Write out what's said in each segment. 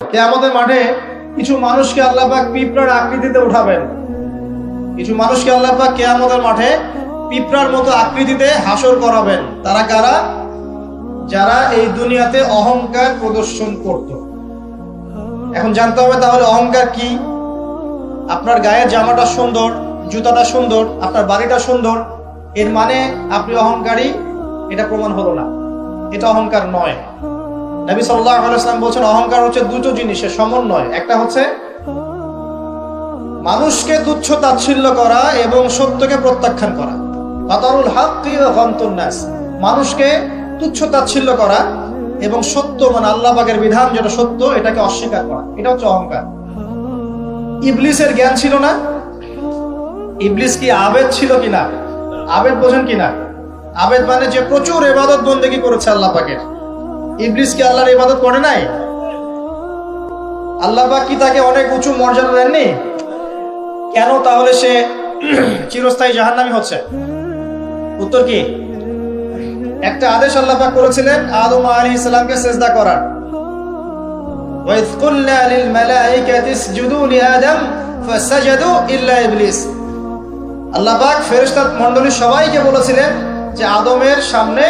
কিয়ামতের মাঠে কিছু মানুষকে আল্লাহ পাক পিঁপড়ার আকৃতিতে উঠাবেন। কিছু মানুষকে আল্লাহ পাক কিয়ামতের মাঠে পিঁপড়ার মতো আকৃতিতে হাসর করাবেন। তারা কারা? যারা এই দুনিয়াতে অহংকার প্রদর্শন করত। এখন জানতে হবে তাহলে অহংকার কি। আপনার গায়ের জামাটা সুন্দর, জুতাটা সুন্দর, আপনার বাড়িটা সুন্দর, এর মানে আপনি অহংকারী, এটা প্রমাণ হলো না, এটা অহংকার নয়। নবী সাল্লাল্লাহু আলাইহি ওয়াসাল্লাম বলেছেন অহংকার হচ্ছে দুটো জিনিসের সমন্বয়। একটা হচ্ছে মানুষকে তুচ্ছ তাচ্ছিল্য করা এবং সত্যকে প্রত্যাখ্যান করা। বাতারুল হাক্কি ওয়া গামতুন নাস, মানুষকে তুচ্ছ তাচ্ছিল্য করা এবং সত্য মানে আল্লাহ পাকের বিধান যেটা সত্য এটাকে অস্বীকার করা, এটা হচ্ছে অহংকার। ইবলিসের জ্ঞান ছিল না? ইবলিস কি আবেদ ছিল কিনা? আবেদ বোঝেন কিনা? আবেদ মানে যে প্রচুর ইবাদত বন্দেগী করেছে আল্লাহ পাকের। ইবলিস কি আল্লাহর ইবাদত করে নাই? আল্লাহ পাক কি তাকে অনেক উঁচু মর্যাদা দেননি? কেন তাহলে সে চিরস্থায়ী জাহান্নামী হচ্ছে? উত্তর কি? একটা আদেশ আল্লাহ পাক করেছিলেন আদম আলাইহিস সালামকে সিজদা করার। ওয়া ইয কুলনা লিল মালাইকাতি ইসজুদু লিআদম ফাসাজাদু ইল্লা ইবলিস। আল্লাহ পাক ফেরেশতা মণ্ডলী সবাইকে বলেছিলেন যে আদমের সামনে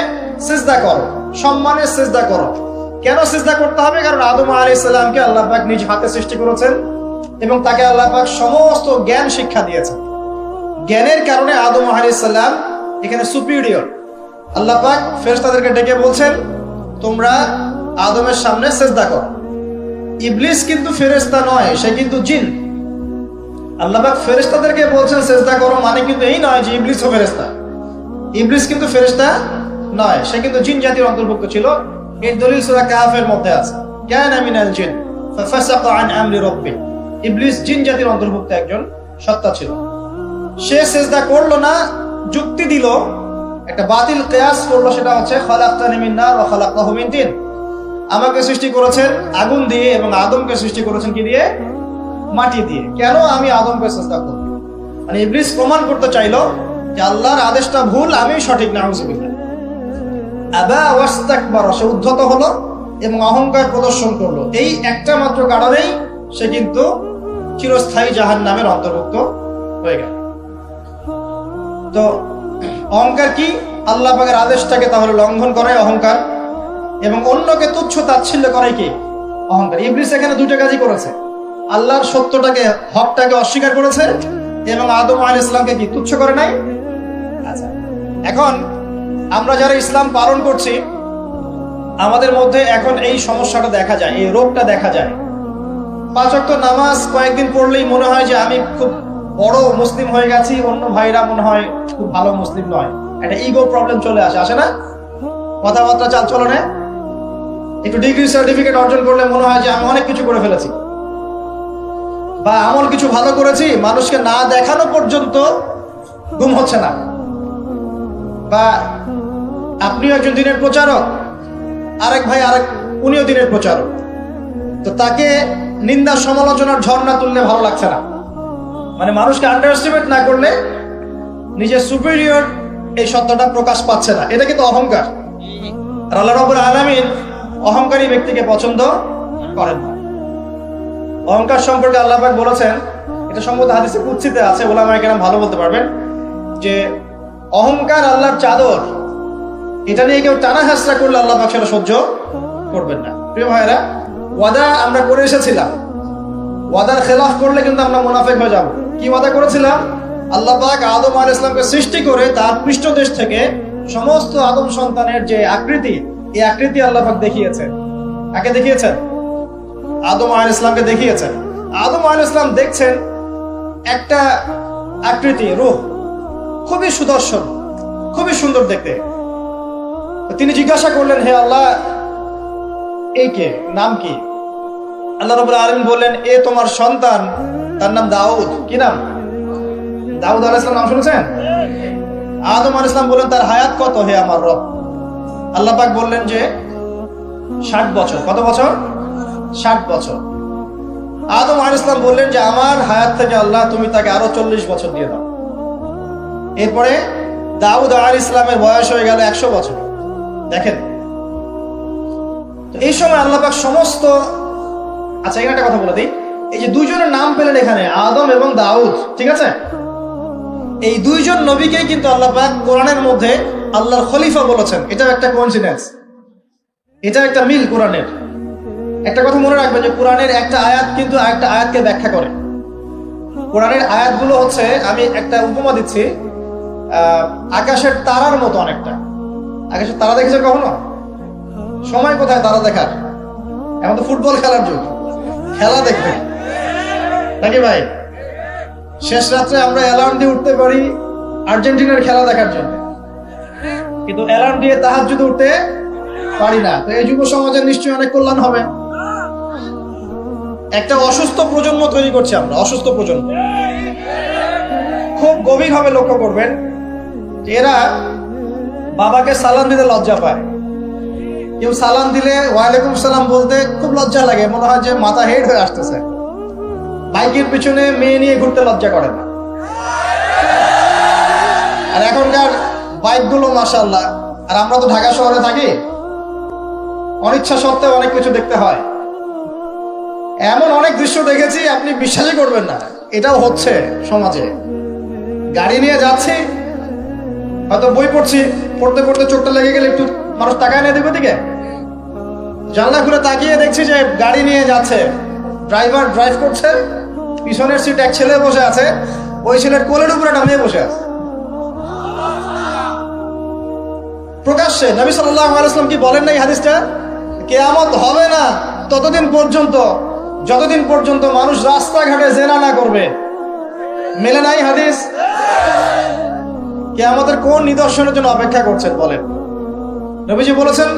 সিজদা করো, সম্মানের সিজদা করো। কেন সিজদা করতে হবে? কারণ আদম আলাইহিস সালামকে আল্লাহ পাক নিজ হাতে সৃষ্টি করেছেন এবং তাকে আল্লাহ পাক সমস্ত জ্ঞান শিক্ষা দিয়েছেন। জ্ঞানের কারণে আদম আলাইহিস সালাম এখানে সুপিরিয়র। আল্লাহ পাক ফেরেশতাদেরকে ডেকে বলছেন তোমরা আদমের সামনে সিজদা করো। ইবলিস কিন্তু ফেরেশতা নয়, সে কিন্তু জিন। আল্লাহ পাক ফেরেশতাদেরকে বলছেন সিজদা করো, মানে কিন্তু এই নয় যে ইবলিসও ফেরেশতা। ইবলিস কিন্তু ফেরেশতা নয়, সে কিন্তু জিন জাতির অন্তর্ভুক্ত ছিল। এই দলিল সূরা কাহফের মধ্যে আছে, কানা মিনাল জিন ফাফাসাকা আন আমরি রাব্বি। ইবলিস জিন জাতির অন্তর্ভুক্ত একজন সত্তা ছিল। সে সিজদা করলো না, যুক্তি দিল, একটা বাতিল কিয়াস করলো, সেটা হচ্ছে খালাকতানি মিন নার ওয়া খালাকতাহু মিন তিন। আমাকে সৃষ্টি করেছেন আগুন দিয়ে এবং আদমকে সৃষ্টি করেছেন কি দিয়ে? মাটি দিয়ে। কেন আমি আদমকে সিজদা করব? মানে ইবলিস প্রমাণ করতে চাইলো যে আল্লাহর আদেশটা ভুল, আমি সঠিক। নাউযুবিল্লাহ। আবা ওয়াস্তাকবারা, সে উদ্ধত হলো এবং অহংকার প্রদর্শন করলো। এই একটা মাত্র কারণেই সে কিন্তু চিরস্থায়ী জাহান্নামের অন্তর্ভুক্ত হয়ে গেল। তো অহংকার কি? আল্লাহ পাকের আদেশটাকে তাহলে লঙ্ঘন করাই অহংকার, এবং অন্যকে তুচ্ছ তাচ্ছিল্য করাই কি? অহংকার। ইবলিস এখানে দুটো কাজই করেছে, আল্লাহর সত্যটাকে, হকটাকে অস্বীকার করেছে এবং আদম আলাইহিস সালামকে কি তুচ্ছ করে নাই? আচ্ছা, এখন আমরা যারা ইসলাম পালন করছি আমাদের মধ্যে এখন এই সমস্যাটা দেখা যায়, এই রোগটা দেখা যায়। 5 ওয়াক্ত নামাজ কয়েকদিন পড়লেই মনে হয় যে আমি খুব বড় মুসলিম হয়ে গেছি, অন্য ভাইরা মনে হয় খুব ভালো মুসলিম নয়। একটা ইগো প্রবলেম চলে আসে না? কথাবার্তা চালচলনে একটু ডিগ্রি সার্টিফিকেট অর্জন করলে মনে হয় যে আমি অনেক কিছু করে ফেলেছি, বা আমল কিছু ভালো করেছি, মানুষকে না দেখানো পর্যন্ত ঘুম হচ্ছে না। বা আপনিও একজন দিনের প্রচারক, আরেক ভাই উনিও দিনের প্রচারক, তো তাকে নিন্দা সমালোচনার ঝর্ণা তুললে ভালো লাগছে না। মানে মানুষকে আন্ডার এস্টিমেট না করলে নিজের সুপিরিয়র এই সত্যটা প্রকাশ পাচ্ছে না, এটা কিন্তু অহংকার। আর আল্লাহ রাব্বুল আলামিন অহংকারী ব্যক্তিকে পছন্দ করেন না। অহংকার সম্পর্কে আল্লাহ পাক বলেছেন, এটা সম্ভবত হাদিসে কুদসিতে আছে, উলামায়ে কেরাম ভালো বলতে পারবেন, যে অহংকার আল্লাহর চাদর, এটা নিয়ে কেউ টানা হাসরা করলে আল্লাহ পাক সেটা সহ্য করবেন না। প্রিয় ভাইরা, ওয়াদা আমরা করে এসেছিলাম, ওয়াদার খেলাফ করলে কিন্তু আমরা মুনাফিক হয়ে যাব। কি ওয়াদা করেছিলাম? আল্লাহ পাক আদম আলাইহিস সালামকে সৃষ্টি করে তার পৃষ্ঠদেশ থেকে সমস্ত আদম সন্তানের যে আকৃতি, এই আকৃতি আল্লাহ পাক দেখিয়েছেন। কাকে দেখিয়েছেন? আদম আলাইহিস সালামকে দেখিয়েছেন। আদম আলাইহিস সালাম দেখছেন একটা আকৃতি, রূপ খুবই সুদর্শন, খুবই সুন্দর দেখতে। তিনি জিজ্ঞাসা করলেন, হে আল্লাহ, এই কে? নাম কি? আল্লাহ রাব্বুল আলামিন বললেন, এ তোমার সন্তান, তার নাম দাউদ। কি নাম? দাউদ আলাইহিস সালাম নাম শুনেছেন? আদম আলাইহিস সালাম বললেন, তার হায়াত কত হে আমার রব? আল্লাহ পাক বললেন যে 60 বছর। কত বছর? 60 বছর। আদম আলাইহিস সালাম বললেন যে আমার হায়াত থেকে আল্লাহ তুমি তাকে আরো 40 বছর দিয়ে দাও। এরপরে দাউদ আলাইহিস সালামের বয়স হয়ে গেল 100 বছর। দেখেন, তো এই সময় আল্লাহ পাক সমস্ত আচ্ছা, এখানে একটা কথা বলে দিই, এই যে দুইজনের নাম পেলেন এখানে, আদম এবং দাউদ, ঠিক আছে, এই দুইজন নবীকেই কিন্তু আল্লাহ পাক কোরআনের মধ্যে আল্লাহর খলিফা বলেছেন। এটা একটা কোইন্সিডেন্স, এটা একটা মিল কোরআনের। একটা কথা মনে রাখবেন যে কোরআনের একটা আয়াত কিন্তু আরেকটা আয়াতকে ব্যাখ্যা করে। কোরআনের আয়াতগুলো হচ্ছে, আমি একটা উপমা দিচ্ছি, আকাশের তারার মতো অনেকটা। আকাশের তারা দেখেছেন কখনো? সময় কোথায় তারা দেখার? এখন তো ফুটবল খেলার যুগ, খেলা দেখবে নাকি ভাই? শেষ রাত্রে আমরা অ্যালার্ম দিয়ে উঠতে পারি আর্জেন্টিনার খেলা দেখার জন্য, কিন্তু অ্যালার্ম দিয়ে তাহাজ্জুদে উঠতে পারি না। তো এই যুব সমাজের নিশ্চয়ই অনেক কল্যাণ হবে। একটা অসুস্থ প্রজন্ম তৈরি করছি আমরা, অসুস্থ প্রজন্ম। খুব গভীরভাবে লক্ষ্য করবেন যে এরা বাবাকে সালাম দিতে লজ্জা পায়। কেউ সালাম দিলে ওয়ালাইকুম সালাম বলতে খুব লজ্জা লাগে, মনে হয় যে মাথা হেড হয়ে আসতেছে। বাইকের পিছনে মেয়ে নিয়ে ঘুরতে লজ্জা করে না। আর এখনকার বাইকগুলো মাশাআল্লাহ, আর আমরা তো ঢাকা শহরে থাকি, অনিচ্ছা সত্ত্বেও অনেক কিছু দেখতে হয়। এমন অনেক দৃশ্য দেখেছি আপনি বিশ্বাসই করবেন না, এটাও হচ্ছে সমাজে। গাড়ি নিয়ে যাচ্ছি, হয়তো বই পড়ছি, পড়তে পড়তে চোখটা লেগে গেলে একটু মানুষ তাকায় না দিকে দিকে, জানলা খুলে তাকিয়ে দেখছি যে গাড়ি নিয়ে যাচ্ছে, ড্রাইভার ড্রাইভ করছে, পিছনের সিট এক ছেলে বসে আছে, ওই ছেলের কোলের উপরে নামিয়ে বসে আছে। প্রকাশ্যে নবী সাল্লাল্লাহু আলাইহি ওয়াসাল্লাম কি বলেন না এই হাদিসটা? কিয়ামত হবে না ততদিন পর্যন্ত যতদিন পর্যন্ত মানুষ রাস্তাঘাটে জেনা না করবে। মেলে নাই হাদিস? কিয়ামতের কোন নিদর্শনের জন্য অপেক্ষা করছেন বলেন? নবীজি বলেছেন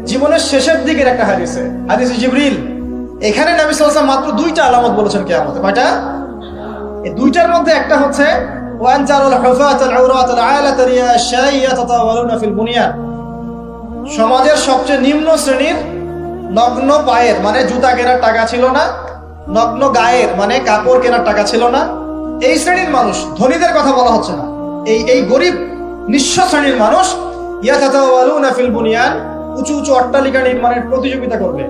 জীবনের শেষের দিকের একটা হাদিসে, হাদিসে জিবরিল, এখানে নবী সাল্লাল্লাহু আলাইহি ওয়াসাল্লাম মাত্র দুইটা আলামত বলেছেন কিয়ামতে। কয়টা? এই দুইটার মধ্যে একটা হচ্ছে ওয়ান জারুল হুফাতাল আওরাতাল আলাতা রিয়াশাই ইয়াতাতাওয়ালুনা ফিল বুনিয়ান। সমাজের সবচেয়ে নিম্ন শ্রেণীর নগ্ন পায়ের, মানে জুতা কেনার টাকা ছিল না, নগ্ন গায়ের মানে কাপড় কেনার টাকা ছিল না, এই শ্রেণীর মানুষ, ধনীদের কথা বলা হচ্ছে না, এই গরিব নিঃস্ব শ্রেণীর মানুষ ইয়াতাতাওয়ালুনা ফিল বুনিয়ান, উঁচু উঁচু অট্টালিকা নির্মাণের প্রতিযোগিতা করবে।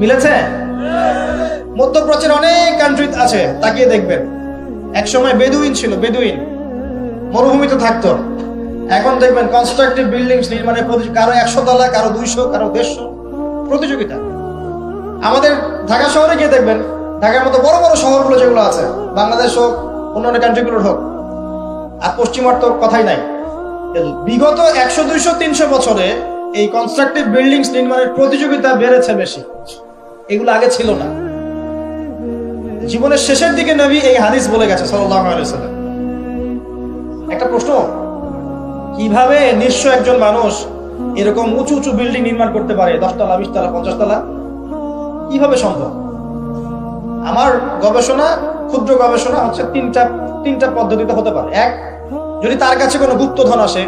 মিলেছে? মধ্যপ্রাচ্যের অনেক কান্ট্রি আছে, তাকিয়ে দেখবেন। একসময় বেদুইন ছিল, বেদুইন মরুভূমিতে থাকতো। এখন দেখবেন কনস্ট্রাকটিভ বিল্ডিং নির্মাণের কারো 100 তলা, কারো 200, কারো 150 প্রতিযোগিতা। আমাদের ঢাকা শহরে গিয়ে দেখবেন, ঢাকার মতো বড় বড় শহরগুলো যেগুলো আছে, বাংলাদেশ হোক অন্যান্য কান্ট্রিগুলোর হোক, আর পশ্চিমার তো কথাই নাই, বিগত 100, 200, 300 বছরে এই কনস্ট্রাকটিভ বিল্ডিং নির্মাণের প্রতিযোগিতা বেড়েছে বেশি। এগুলো আগে ছিল না। জীবনের শেষের দিকে নবী এই হাদিস বলে গেছে সাল্লাল্লাহু আলাইহি ওয়াসাল্লাম। একটা প্রশ্ন, কিভাবে নিঃস্ব একজন মানুষ এরকম উঁচু উঁচু বিল্ডিং নির্মাণ করতে পারে? 10 তলা, 20 তলা, 50 তলা, কিভাবে সম্ভব? আমার গবেষণা, ক্ষুদ্র গবেষণা হচ্ছে তিনটা পদ্ধতিতে হতে পারে। এক, যদি তার কাছে কোনো গুপ্তধন আসে,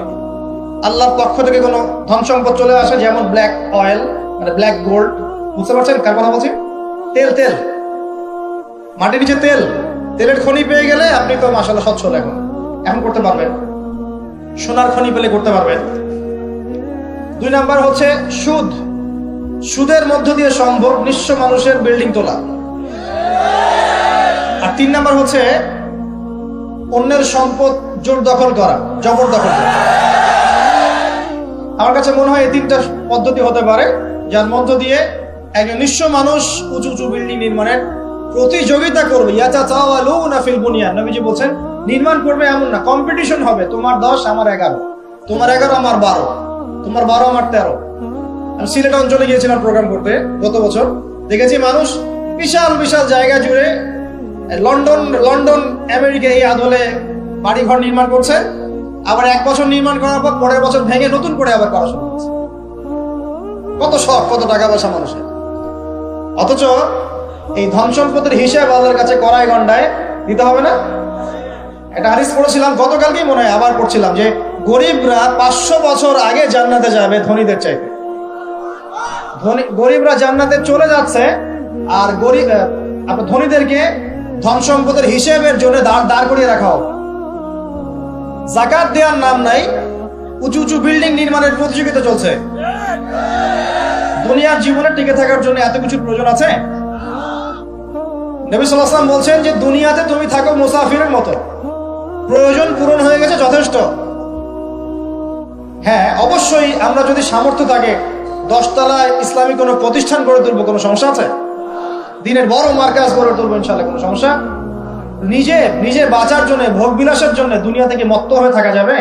আল্লাহর পক্ষ থেকে কোনো ধন সম্পদ চলে আসে, যেমন ব্ল্যাক অয়েল, মানে ব্ল্যাক গোল্ড, বুঝতে পারছেন কার কথা বলছি? তেল, মাটির নিচে তেলের খনি পেয়ে গেলে আপনি তো মাশাআল্লাহ সচ্ছল এখন করতে পারবেন। সোনার খনি পেলে করতে পারবেন। 2 নাম্বার হচ্ছে সুদের মধ্য দিয়ে সম্ভব নিঃস্ব মানুষের বিল্ডিং তোলা। আর 3 নাম্বার হচ্ছে অন্যের সম্পদ জবরদখল করা। আমার কাছে মনে হয় এই 3টা পদ্ধতি হতে পারে, যার মধ্য দিয়ে একজন নিঃস্ব মানুষ উঁচু উঁচু বিল্ডিং নির্মাণের প্রতিযোগিতা করবে। ইয়াতাতাওয়ালুনা ফিল বুনিয়ান, নবীজি বলেন নির্মাণ করবে এমন না, কম্পিটিশন হবে। তোমার 10 আমার 11, তোমার 11 আমার 12, তোমার 12 আমার 13। আমি সিলেট অঞ্চলে গিয়েছিলাম প্রোগ্রাম করতে গত বছর, দেখেছি মানুষ বিশাল বিশাল জায়গা জুড়ে লন্ডন আমেরিকা এই আদলে বাড়িঘর নির্মাণ করছে, আবার 1 বছর নির্মাণ করার পর পরের বছর ভেঙে নতুন করে আবার করা শুরু করছে। কত শখ, কত টাকা পয়সা মানুষের। অথচ এই ধন সম্পদের হিসাব আল্লাহর কাছে কড়াই গন্ডায় দিতে হবে না? একটা হাদিস পড়েছিলাম গতকালকেই, মনে হয় আবার পড়ছিলাম, যে গরিবরা 500 বছর আগে জান্নাতে যাবে ধনীদের চাইতে। গরিবরা জান্নাতে চলে যাচ্ছে, আর ধনীদেরকে ধন সম্পদের হিসেবের জন্য দাঁড় করিয়ে রাখা হবে। যাকাত দেওয়ার নাম নাই, উঁচু উঁচু বিল্ডিং নির্মাণের প্রতিযোগিতা চলছে। দুনিয়ার জীবনে টিকে থাকার জন্য এত কিছুর প্রয়োজন আছে? নবী সাল্লাল্লাহু আলাইহি ওয়াসাল্লাম বলছেন যে দুনিয়াতে তুমি থাকো মুসাফিরের মতো, প্রয়োজন পূরণ হয়ে গেছে, যথেষ্ট। হ্যাঁ, অবশ্যই আমরা যদি সামর্থ্য থাকে 10 তলায় ইসলামী কোনো প্রতিষ্ঠান গড়ে তুলবো, কোনো সমস্যা আছে? দিনের বড় মার্কাজ গড়ে তুলবো, ইনশাআল্লাহ, কোনো সমস্যা? নিজে বাঁচার জন্য, ভোগ বিলাসের জন্য দুনিয়া থেকে মত্ত হয়ে থাকা যাবে?